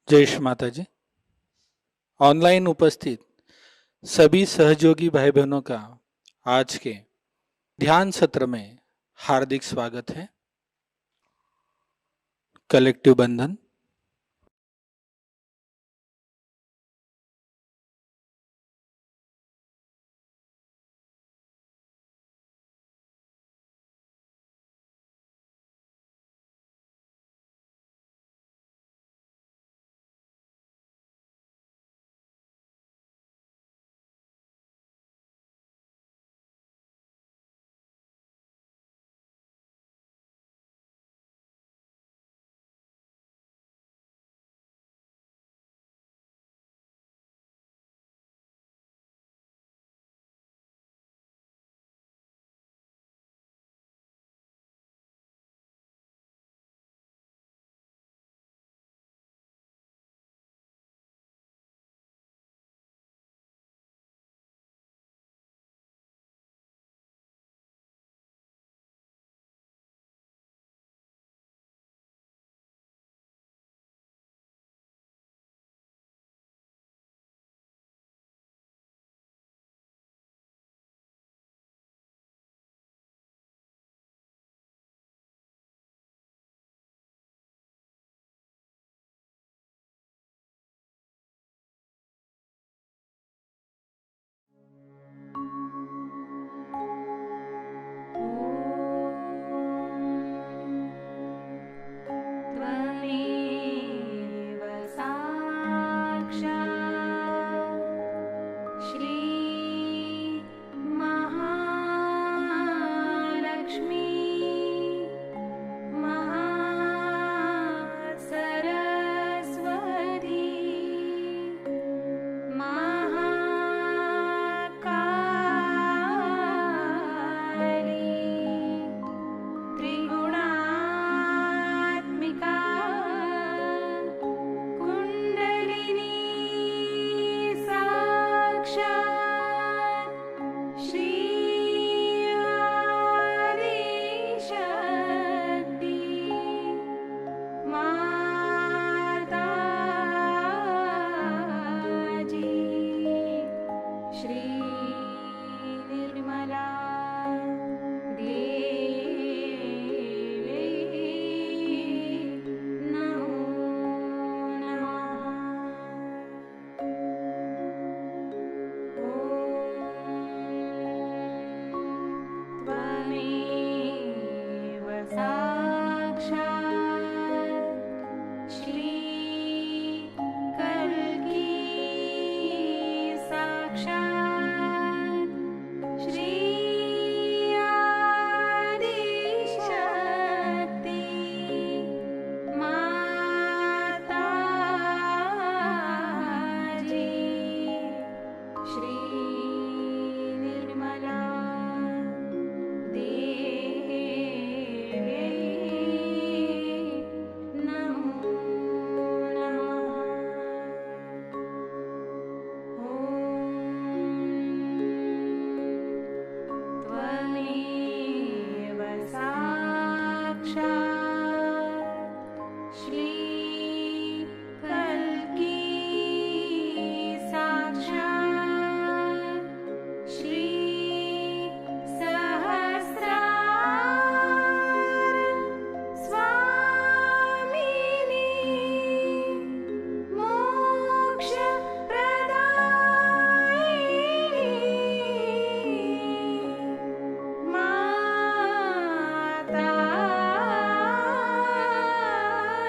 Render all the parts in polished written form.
जय श्री माताजी। ऑनलाइन उपस्थित सभी सहयोगी भाई बहनों का आज के ध्यान सत्र में हार्दिक स्वागत है। कलेक्टिव बंधन,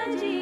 Mataji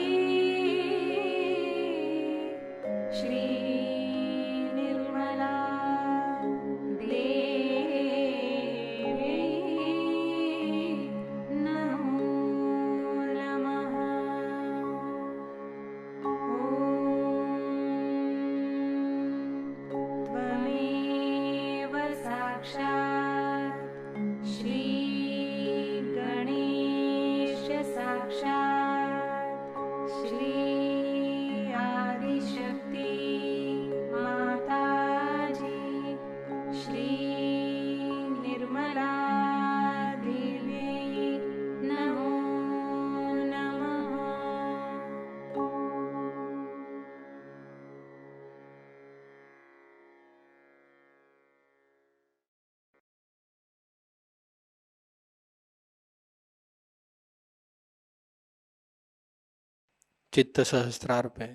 चित्त सहस्त्रार पे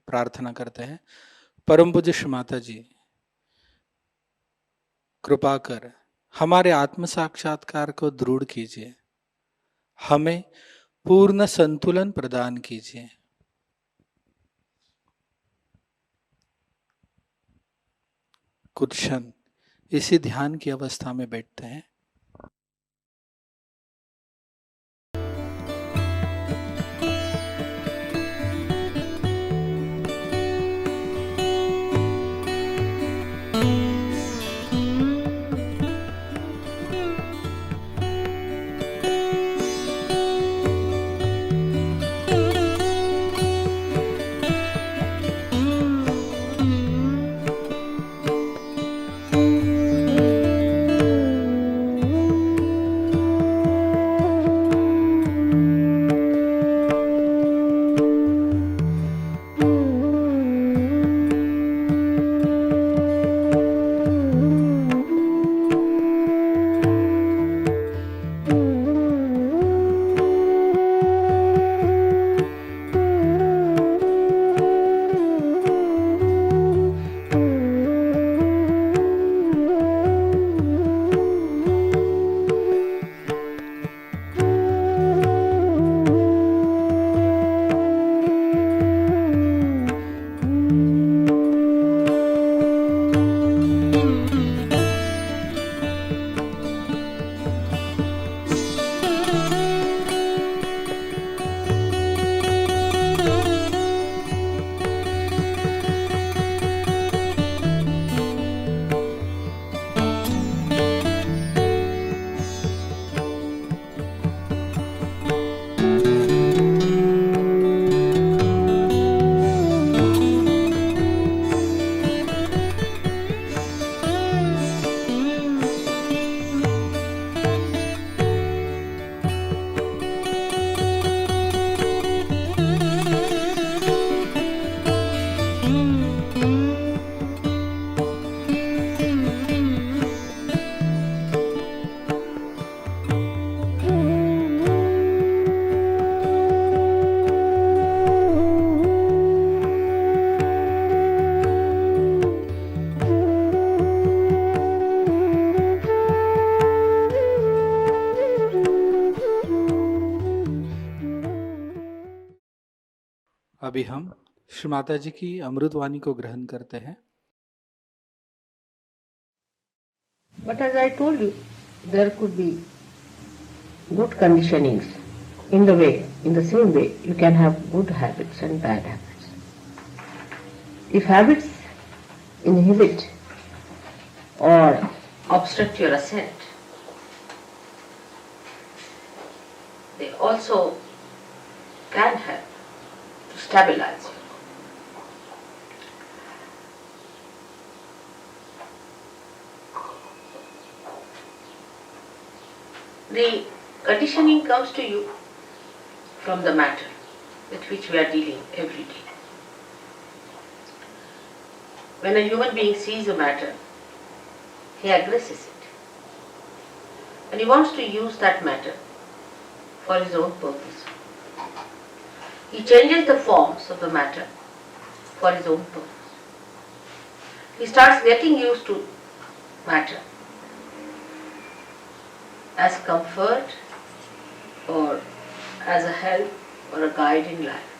प्रार्थना करते हैं। परम पूज्य श्री माता जी, कृपा कर हमारे आत्म साक्षात्कार को दृढ़ कीजिए, हमें पूर्ण संतुलन प्रदान कीजिए। कुछ क्षण इसी ध्यान की अवस्था में बैठते हैं। अभी हम श्री माता जी की अमृत वाणी को ग्रहण करते हैं। But as I told you, there could be good conditionings in the same way you can have good habits and bad habits. If habits inhibit or obstruct your ascent, they also can help to stabilize you. The conditioning comes to you from the matter with which we are dealing every day. When a human being sees a matter, he aggresses it. And he wants to use that matter for his own purpose. He changes the forms of the matter for his own purpose. He starts getting used to matter as comfort or as a help or a guide in life.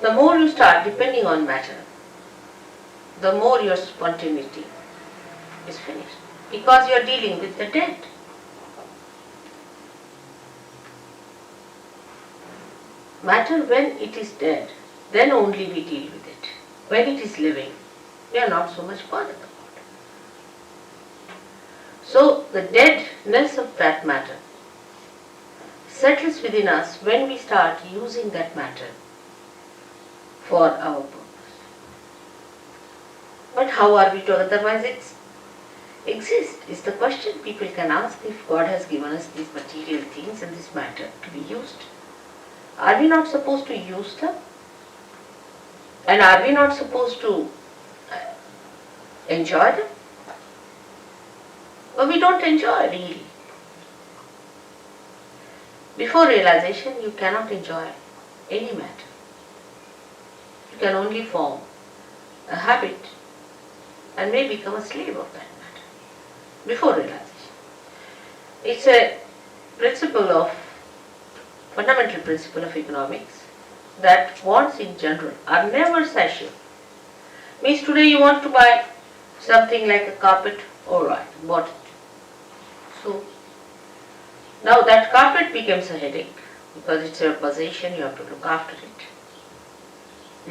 The more you start depending on matter, the more your spontaneity is finished, because you are dealing with the dead. Matter, when it is dead, then only we deal with it. When it is living, we are not so much bothered about it. So the deadness of that matter settles within us when we start using that matter for our purpose. But how are we to otherwise exist is the question people can ask. If God has given us these material things and this matter to be used, are we not supposed to use them? And are we not supposed to enjoy them? But we don't enjoy really. Before realization, you cannot enjoy any matter. You can only form a habit and may become a slave of that matter before realization. It's a fundamental principle of economics that wants in general are never satiable. Means today you want to buy something like a carpet, alright, bought it. So now that carpet becomes a headache because it's your possession, you have to look after it.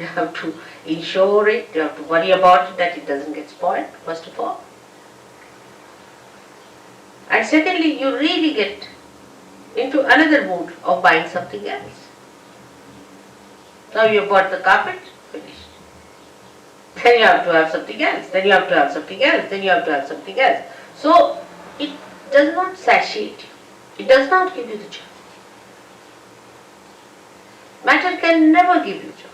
You have to insure it, you have to worry about it that it doesn't get spoiled, first of all. And secondly, you really get into another mood of buying something else. Now you bought the carpet, finished. Then you have to have something else, then you have to have something else, then you have to have something else. So it does not satiate you. It does not give you the joy. Matter can never give you joy.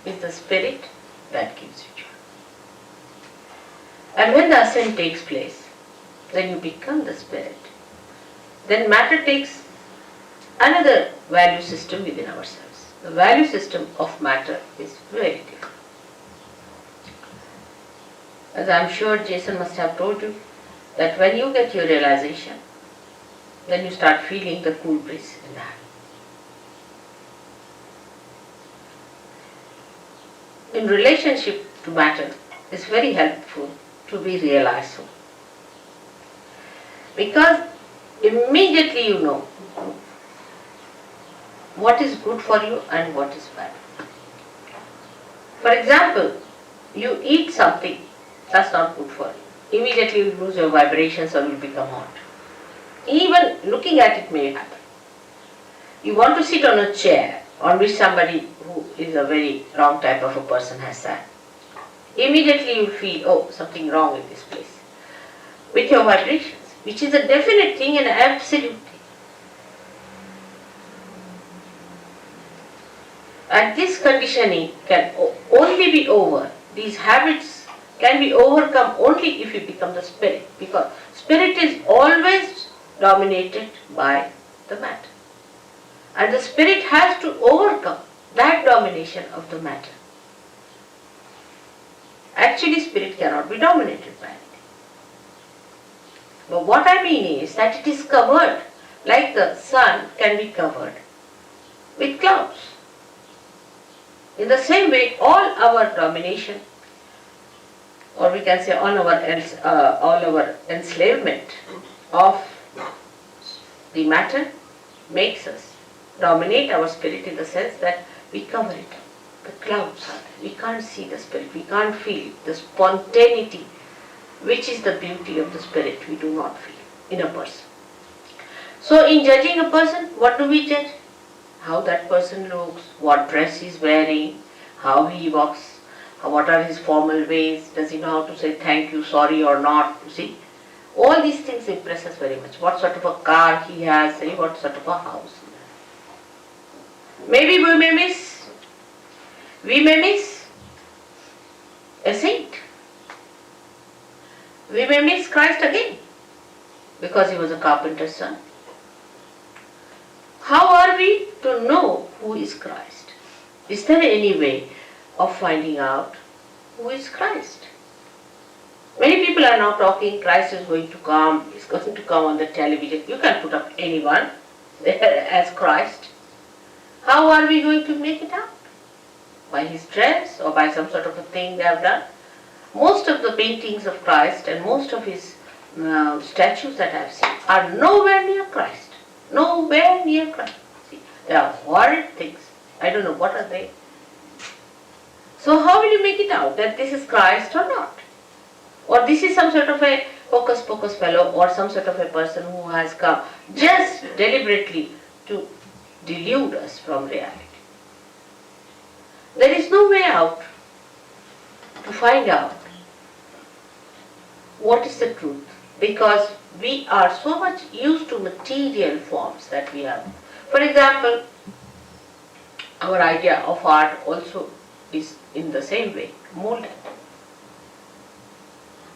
It's the spirit that gives you joy. And when the ascent takes place, then you become the spirit. Then matter takes another value system within ourselves. The value system of matter is very different. As I am sure Jason must have told you, that when you get your realization, then you start feeling the cool breeze in the hand. In relationship to matter, it's very helpful to be realized so. Because immediately you know what is good for you and what is bad. For example, you eat something that's not good for you. Immediately you lose your vibrations or will become hot. Even looking at it may happen. You want to sit on a chair on which somebody who is a very wrong type of a person has sat. Immediately you feel, oh, something wrong in this place. With your vibrations, which is a definite thing and absolute thing. And this conditioning can only be over. These habits can be overcome only if you become the spirit, because spirit is always dominated by the matter. And the spirit has to overcome that domination of the matter. Actually, spirit cannot be dominated by anything. But what I mean is that it is covered, like the sun can be covered with clouds. In the same way, all our domination, or we can say all our enslavement of the matter makes us dominate our spirit in the sense that we cover it up. The clouds are there. We can't see the spirit. We can't feel the spontaneity, which is the beauty of the spirit. We do not feel in a person. So in judging a person, what do we judge? How that person looks, what dress he's wearing, how he walks, what are his formal ways, does he know how to say thank you, sorry or not, you see. All these things impress us very much. What sort of a car he has, what sort of a house. Maybe we may miss a saint. We may miss Christ again, because he was a carpenter's son. How are we to know who is Christ? Is there any way of finding out who is Christ? Many people are now talking, Christ is going to come, he's going to come on the television. You can put up anyone there as Christ. How are we going to make it out? By his dress or by some sort of a thing they have done? Most of the paintings of Christ and most of his statues that I have seen are nowhere near Christ. Nowhere near Christ. See, they are horrid things. I don't know what are they. So how will you make it out that this is Christ or not? Or this is some sort of a hocus pocus fellow or some sort of a person who has come just deliberately to delude us from reality. There is no way out to find out what is the truth, because we are so much used to material forms that we have. For example, our idea of art also is in the same way, molded.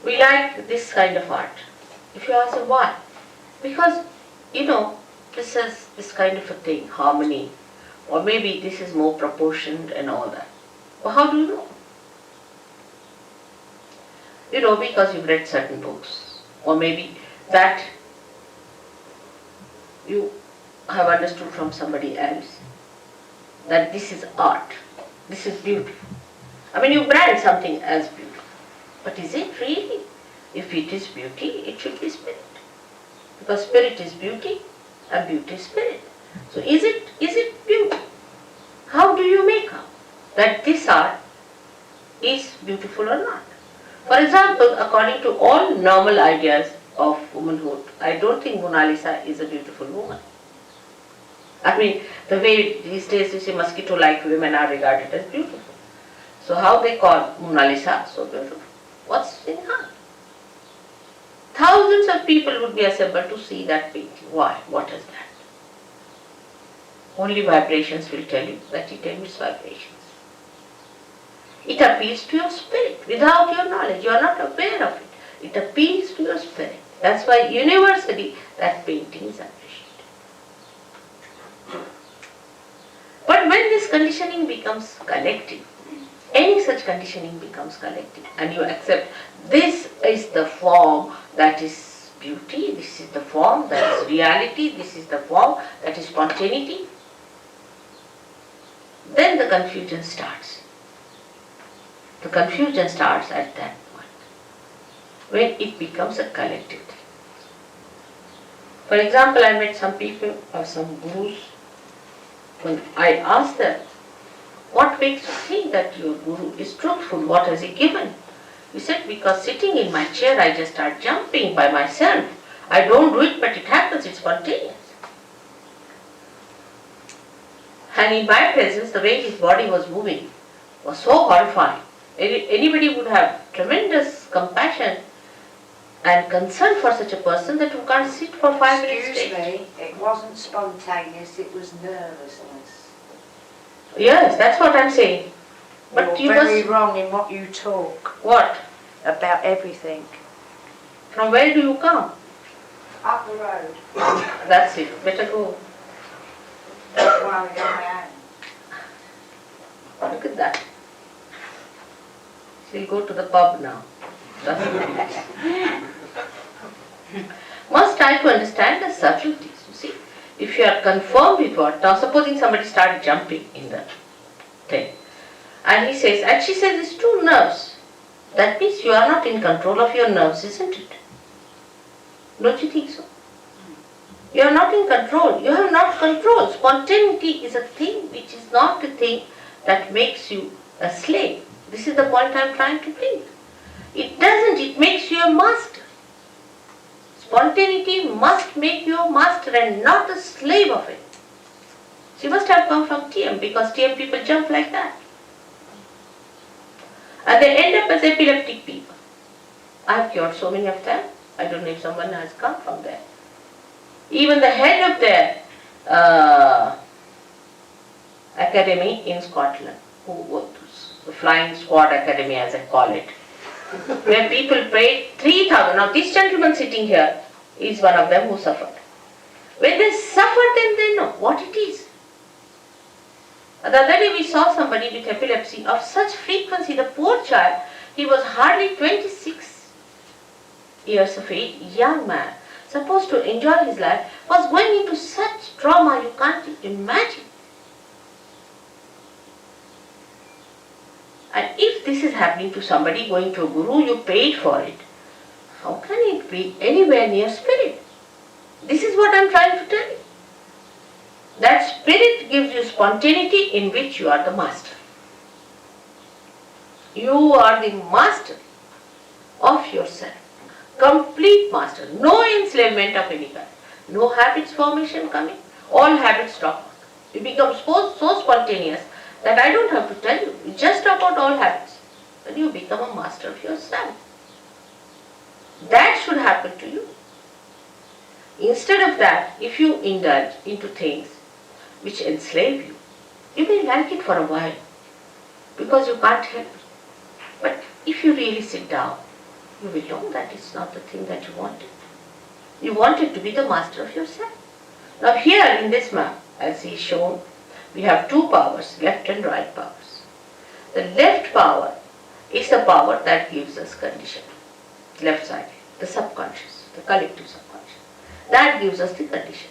We like this kind of art. If you ask why? Because, this is this kind of a thing, harmony, Or maybe this is more proportioned and all that. Well, how do you know? You know, because you've read certain books. Or maybe that you have understood from somebody else that this is art, this is beautiful. I mean, you brand something as beautiful. But is it really? If it is beauty, it should be spirit. Because spirit is beauty and beauty is spirit. So is it beauty? How do you make out that this art is beautiful or not? For example, according to all normal ideas of womanhood, I don't think Mona Lisa is a beautiful woman. I mean, the way these days you see mosquito-like women are regarded as beautiful. So how they call Mona Lisa so beautiful? What's in her? Thousands of people would be assembled to see that painting. Why? What is that? Only vibrations will tell you that it emits vibrations. It appeals to your spirit without your knowledge. You are not aware of it. It appeals to your spirit. That's why universally that painting is appreciated. But when this conditioning becomes collective, any such conditioning becomes collective, and you accept this is the form that is beauty, this is the form that is reality, this is the form that is spontaneity, then the confusion starts. The confusion starts at that point, when it becomes a collective thing. For example, I met some people or some gurus. When I asked them, what makes you think that your guru is truthful? What has he given? He said, because sitting in my chair I just start jumping by myself. I don't do it, but it happens, it's spontaneous. And in my presence, the way his body was moving was so horrifying. Anybody would have tremendous compassion and concern for such a person that you can't sit for 5 minutes straight. Excuse me, it wasn't spontaneous, it was nervousness. Yes, that's what I'm saying. But You're you very must... wrong in what you talk What? about everything. From where do you come? Up the road. That's it. Better go. Don't worry, on my own. Look at that. She'll go to the pub now. That's it. Must try to understand the subtleties, you see. If you are confirmed with what, now supposing somebody started jumping in the thing, and he says, and she says it's 2 nerves. That means you are not in control of your nerves, isn't it? Don't you think so? You are not in control. You have not control. Spontaneity is a thing which is not a thing that makes you a slave. This is the point I am trying to bring. It doesn't. It makes you a master. Spontaneity must make you a master and not a slave of it. She must have come from TM, because TM people jump like that. And they end up as epileptic people. I have cured so many of them. I don't know if someone has come from there. Even the head of their academy in Scotland, who was the Flying Squad Academy as I call it, where people paid 3,000. Now this gentleman sitting here is one of them who suffered. When they suffer, then they know what it is. The other day we saw somebody with epilepsy of such frequency, the poor child, he was hardly 26 years of age, young man, supposed to enjoy his life, was going into such trauma you can't imagine. And if this is happening to somebody going to a guru, you paid for it, how can it be anywhere near spirit? This is what I am trying to tell you. That spirit gives you spontaneity in which you are the master. You are the master of yourself. Complete master. No enslavement of any kind. No habits formation coming. All habits drop out. You become so spontaneous that I don't have to tell you. You just drop out all habits. And you become a master of yourself. That should happen to you. Instead of that, if you indulge into things which enslave you, you may like it for a while because you can't help it. But if you really sit down, you will know that it's not the thing that you wanted. You wanted to be the master of yourself. Now here in this map, as he is shown, We have two powers, left and right powers. The left power is the power that gives us condition. Left side, the subconscious, the collective subconscious. That gives us the condition.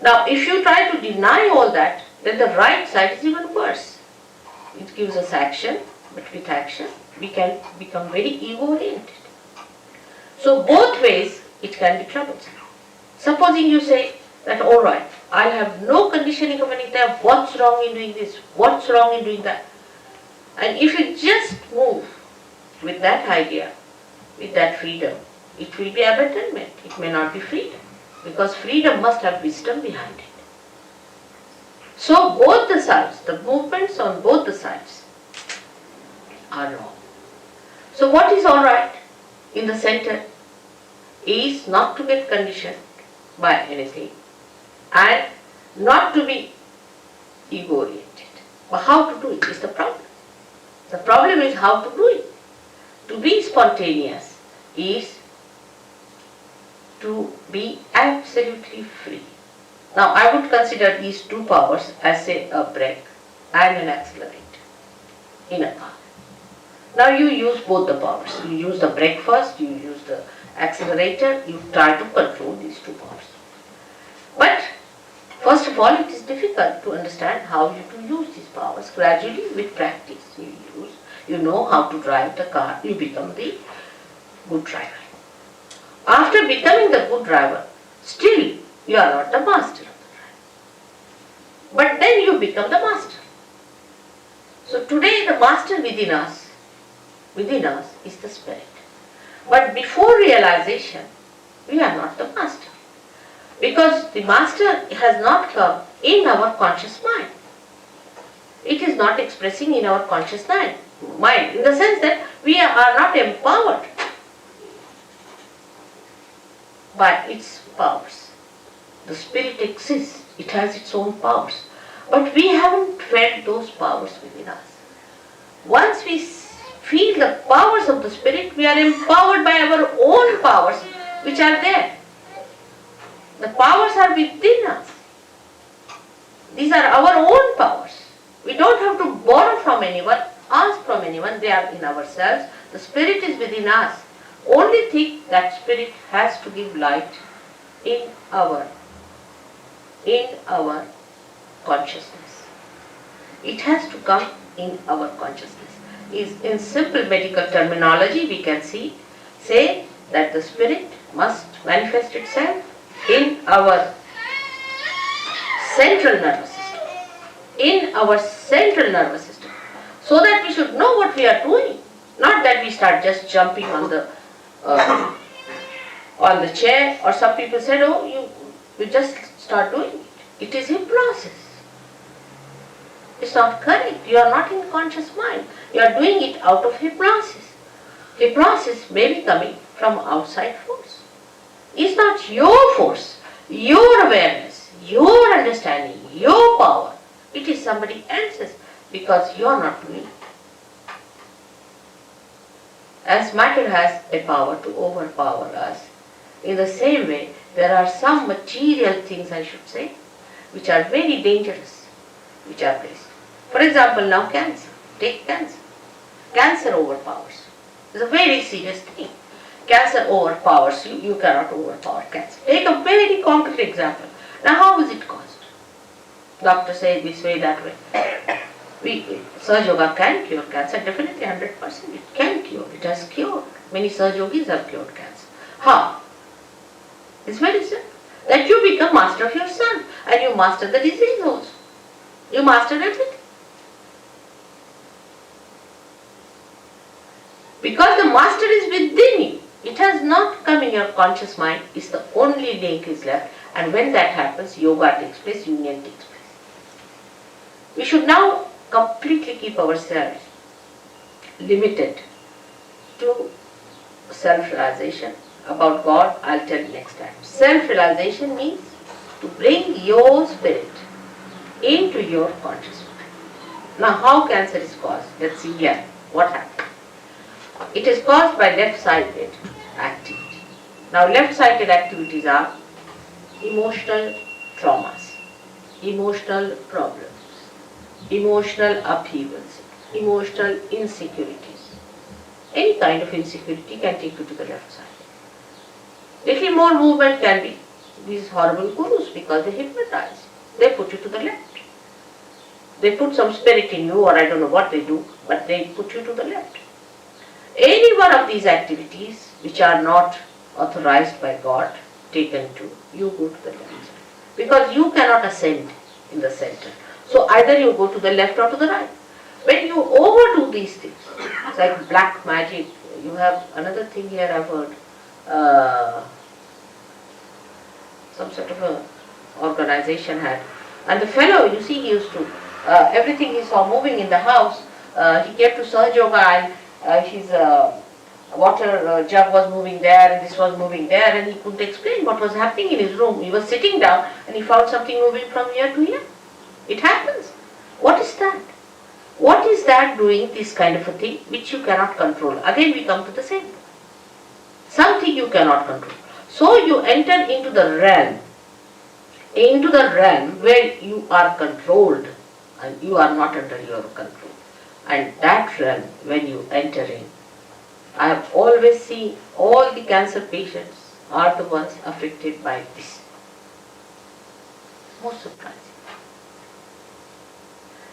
Now, if you try to deny all that, then the right side is even worse. It gives us action, but with action, we can become very ego-oriented. So, both ways, it can be troublesome. Supposing you say that, all right, I have no conditioning of anything, what's wrong in doing this, what's wrong in doing that? And if you just move with that idea, with that freedom, it will be abandonment. It may not be freedom, because freedom must have wisdom behind it. So both the sides, the movements on both the sides are wrong. So what is alright in the center is not to get conditioned by anything and not to be ego-oriented. But how to do it is the problem. The problem is how to do it. To be spontaneous is to be absolutely free. Now I would consider these two powers as say a brake and an accelerator in a car. Now you use both the powers. You use the brake first, you use the accelerator, you try to control these two powers. But first of all, it is difficult to understand how you to use these powers. Gradually, with practice, you know how to drive the car, you become the good driver. After becoming the good driver, still you are not the master of the driver. But then you become the master. So today the master within us is the spirit. But before realization, we are not the master. Because the master has not come in our conscious mind. It is not expressing in our conscious mind, in the sense that we are not empowered by its powers. The spirit exists, it has its own powers. But we haven't felt those powers within us. Once we feel the powers of the spirit, we are empowered by our own powers which are there. The powers are within us. These are our own powers. We don't have to borrow from anyone, ask from anyone, they are in ourselves. The spirit is within us. Only thing that spirit has to give light in our consciousness. It has to come in our consciousness. In simple medical terminology, we can say that the spirit must manifest itself in our central nervous system. In our central nervous system. So that we should know what we are doing. Not that we start just jumping on the chair, or some people said, oh, you just start doing it. It is a process. It's not correct. You are not in conscious mind. You are doing it out of hypnosis. Hypnosis may be coming from outside force. It's not your force, your awareness, your understanding, your power. It is somebody else's, because you are not doing it. As matter has a power to overpower us, in the same way, there are some material things, I should say, which are very dangerous, which are placed. For example, now cancer. Take cancer. Cancer overpowers. It's a very serious thing. Cancer overpowers you. You cannot overpower cancer. Take a very concrete example. Now, how is it caused? Doctors say this way, that way. Sahajayoga can cure cancer, definitely 100%. It can cure. It has cured. Many Sahajogis have cured cancer. How? It's very simple. That you become master of your son, and you master the disease also. You master everything. Because the master is within you. It has not come in your conscious mind. It's the only link is left. And when that happens, yoga takes place, union takes place. We should now completely keep ourselves limited to self-realization. About God, I'll tell you next time. Self-realization means to bring your spirit into your conscious mind. Now, how cancer is caused? Let's see here what happens. It is caused by left-sided activity. Now, left-sided activities are emotional traumas. emotional problems, emotional upheavals, emotional insecurities. Any kind of insecurity can take you to the left side. Little more movement can be these horrible gurus, because they hypnotize. They put you to the left. They put some spirit in you, or I don't know what they do, but they put you to the left. Any one of these activities which are not authorized by God, taken to, you go to the left side. Because you cannot ascend in the center. So either you go to the left or to the right. When you overdo these things, it's like black magic. You have another thing here I've heard. Some sort of a organization had. And the fellow, you see, he used to, everything he saw moving in the house, he came to Sahajayoga and his water jug was moving there and this was moving there, and he couldn't explain what was happening in his room. He was sitting down and he found something moving from here to here. It happens. What is that? What is that doing this kind of a thing which you cannot control? Again we come to the same. Something you cannot control. So you enter into the realm where you are controlled and you are not under your control. And that realm, when you enter in, I have always seen all the cancer patients are the ones affected by this. Most surprising.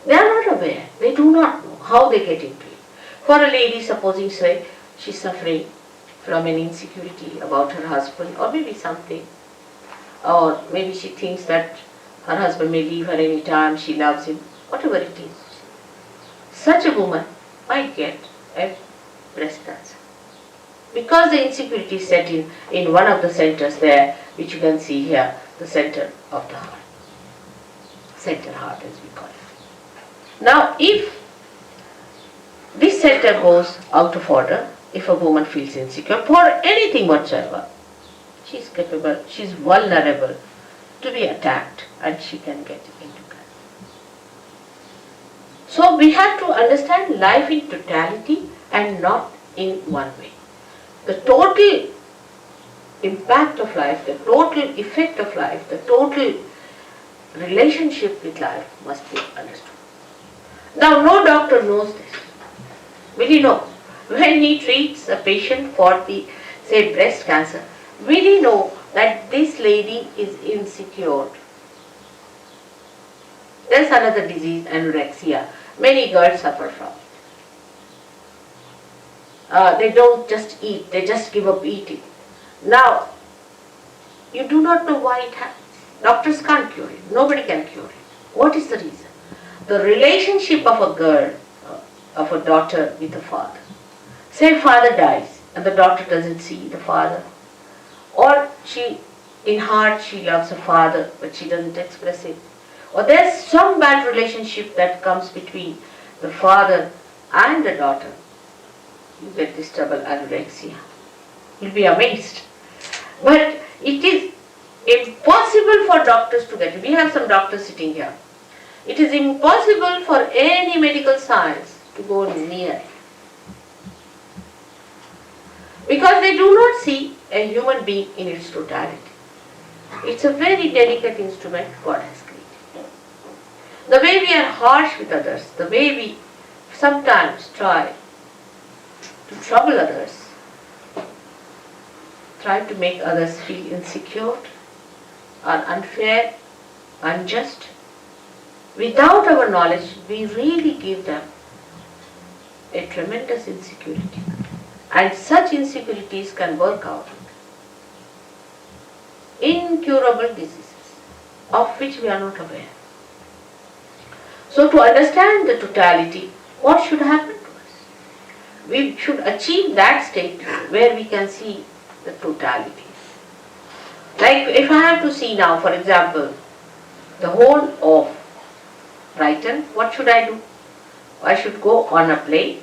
They are not aware, they do not know how they get into it. For a lady, supposing say, she is suffering from an insecurity about her husband, or maybe something, or maybe she thinks that her husband may leave her any time, she loves him, whatever it is. Such a woman might get a breast cancer. Because the insecurity is set in one of the centers there, which you can see here, the center of the heart. Center heart as we call it. Now if this center goes out of order, if a woman feels insecure for anything whatsoever, she is capable, she is vulnerable to be attacked and she can get into cancer. So we have to understand life in totality and not in one way. The total impact of life, the total effect of life, the total relationship with life must be understood. Now no doctor knows this. Will he know? When he treats a patient for the, say, breast cancer, will he know that this lady is insecure? There's another disease, anorexia. Many girls suffer from it. They don't just eat, they just give up eating. Now, you do not know why it happens. Doctors can't cure it. Nobody can cure it. What is the reason? The relationship of a girl, of a daughter with a father. Say father dies and the daughter doesn't see the father. Or she, in heart, she loves her father but she doesn't express it. Or there's some bad relationship that comes between the father and the daughter. You get this double anorexia. You'll be amazed. But it is impossible for doctors to get it. We have some doctors sitting here. It is impossible for any medical science to go near it. Because they do not see a human being in its totality. It's a very delicate instrument God has created. The way we are harsh with others, the way we sometimes try to trouble others, try to make others feel insecure, are unfair, unjust. Without our knowledge, we really give them a tremendous insecurity. And such insecurities can work out incurable diseases of which we are not aware. So to understand the totality, what should happen to us? We should achieve that state where we can see the totality. Like if I have to see now, for example, the whole of Brighton, what should I do? I should go on a plane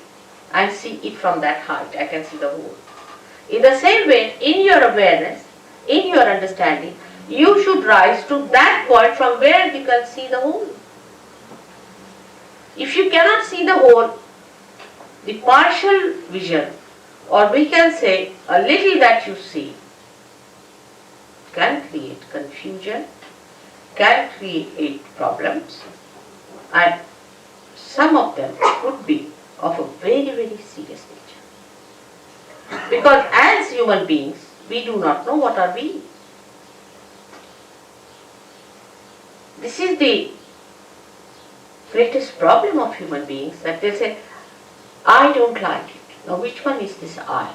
and see it from that height. I can see the whole. In the same way, in your awareness, in your understanding, you should rise to that point from where you can see the whole. If you cannot see the whole, the partial vision, or we can say a little that you see, can create confusion, can create problems, and some of them could be of a very, very serious nature. Because as human beings, we do not know what are we. This is the greatest problem of human beings, that they say, I don't like it. Now which one is this I?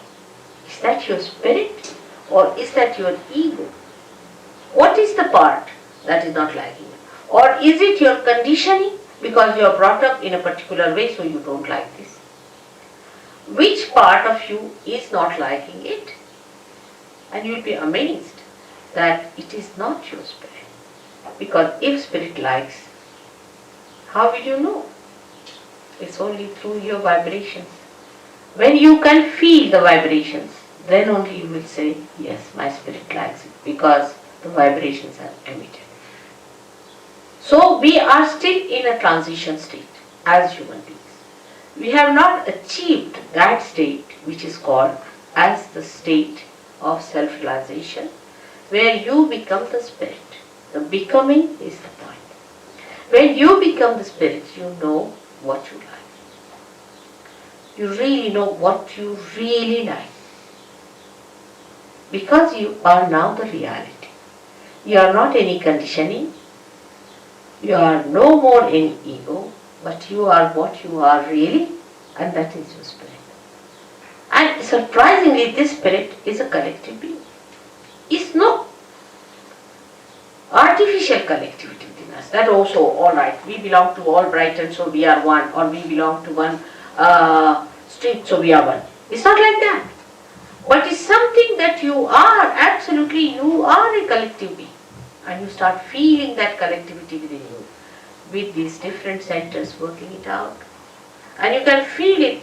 Is that your spirit or is that your ego? What is the part that is not liking it? Or is it your conditioning because you are brought up in a particular way so you don't like this? Which part of you is not liking it? And you will be amazed that it is not your spirit. Because if spirit likes, how will you know? It's only through your vibrations. When you can feel the vibrations, then only you will say, yes, my spirit likes it, because the vibrations are emitted. So we are still in a transition state as human beings. We have not achieved that state which is called as the state of self-realization, where you become the spirit. The becoming is the point. When you become the spirit, you know what you like. You really know what you really like. Because you are now the reality. You are not any conditioning. You are no more any ego, but you are what you are really, and that is your spirit. And surprisingly, this spirit is a collective being. It's no artificial collectivity within us. That also, all right, we belong to all Brighton, so we are one, or we belong to one street, so we are one. It's not like that. But it's something that you are, absolutely, you are a collective being. And you start feeling that collectivity within you, with these different centers working it out. And you can feel it,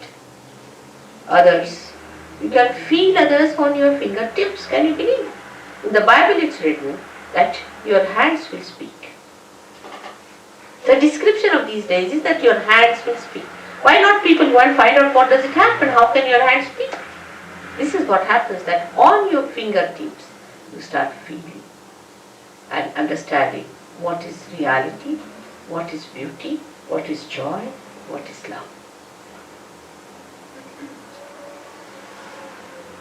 others. You can feel others on your fingertips, can you believe? In the Bible it's written that your hands will speak. The description of these days is that your hands will speak. Why not people go and find out what does it happen? How can your hands speak? This is what happens, that on your fingertips you start feeling and understanding what is reality, what is beauty, what is joy, what is love.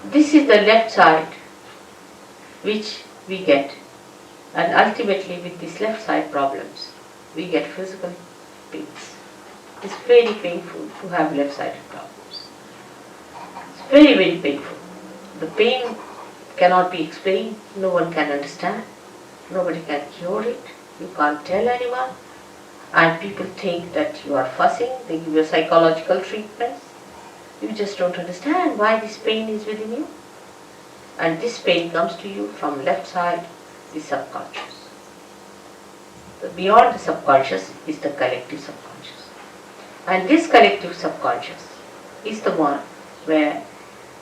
This is the left side which we get, and ultimately with these left side problems we get physical pains. It's very painful to have left sided problems. It's very, very painful. The pain cannot be explained, no one can understand, nobody can cure it, you can't tell anyone, and people think that you are fussing, they give you psychological treatments. You just don't understand why this pain is within you. And this pain comes to you from left side, the subconscious. Beyond the subconscious is the collective subconscious. And this collective subconscious is the one where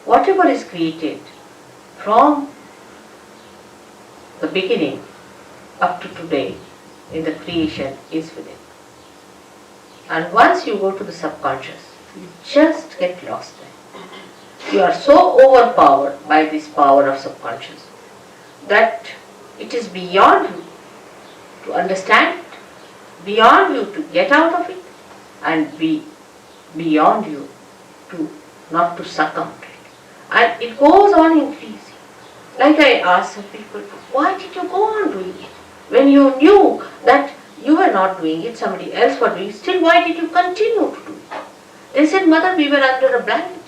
whatever is created from the beginning up to today in the creation is within. And once you go to the subconscious, you just get lost there. You are so overpowered by this power of subconscious that it is beyond you to understand it, beyond you to get out of it, and beyond you to not to succumb to it. And it goes on increasing. Like I asked some people, why did you go on doing it? When you knew that you were not doing it, somebody else was doing it, still why did you continue to do it? They said, Mother, we were under a blanket.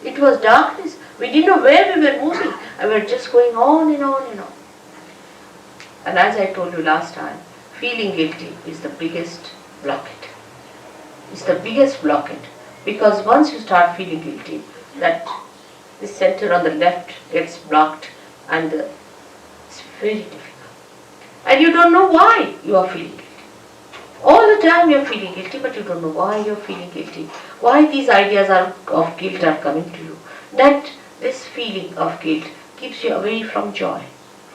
It was darkness. We didn't know where we were moving. And we were just going on and on and on. And as I told you last time, feeling guilty is the biggest blockade. It's the biggest blockade. Because once you start feeling guilty, that the center on the left gets blocked and it's very difficult. And you don't know why you are feeling guilty. All the time you are feeling guilty, but you don't know why you are feeling guilty. Why these ideas of guilt are coming to you. That this feeling of guilt keeps you away from joy,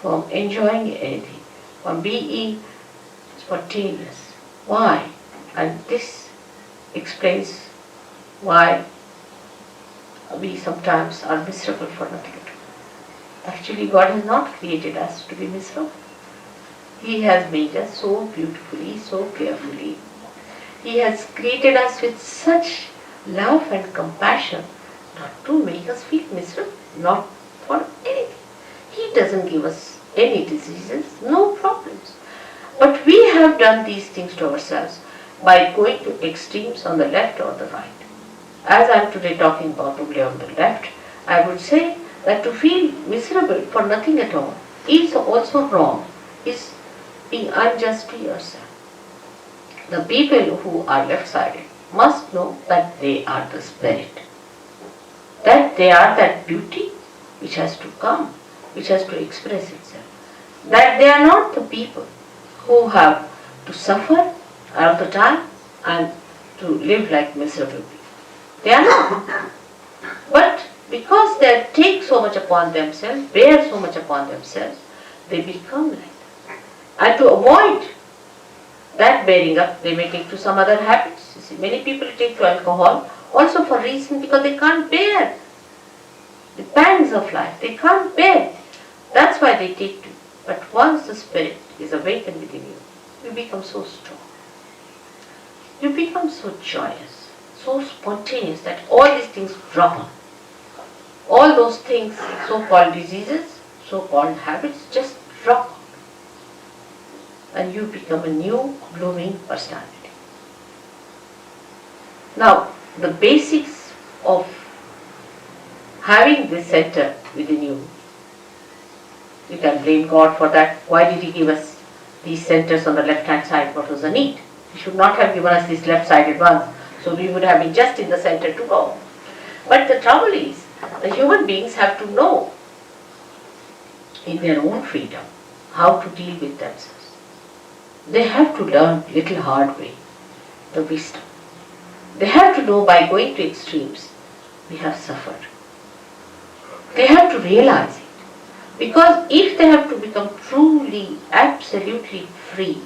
from enjoying anything, from being spontaneous. Why? And this explains why we sometimes are miserable for nothing at all. Actually, God has not created us to be miserable. He has made us so beautifully, so carefully. He has created us with such love and compassion, not to make us feel miserable, not for anything. He doesn't give us any diseases, no problems. But we have done these things to ourselves by going to extremes on the left or the right. As I am today talking about only on the left, I would say that to feel miserable for nothing at all is also wrong, is being unjust to yourself. The people who are left-sided must know that they are the spirit, that they are that beauty which has to come, which has to express itself, that they are not the people who have to suffer all the time and to live like miserable people. They are not. But because they take so much upon themselves, bear so much upon themselves, they become like that. And to avoid that bearing up, they may take to some other habits. You see, many people take to alcohol also for reason because they can't bear the pangs of life. They can't bear. That's why they take to. But once the spirit is awakened within you, you become so strong. You become so joyous, so spontaneous that all these things drop on. All those things, so-called diseases, so-called habits, just drop on. And you become a new blooming personality. Now, the basics of having this center within you, you can blame God for that. Why did He give us these centers on the left-hand side? What was the need? He should not have given us these left-sided ones, so we would have been just in the center to go. But the trouble is, the human beings have to know in their own freedom how to deal with themselves. They have to learn little hard way, the wisdom. They have to know by going to extremes, we have suffered. They have to realize it. Because if they have to become truly, absolutely free,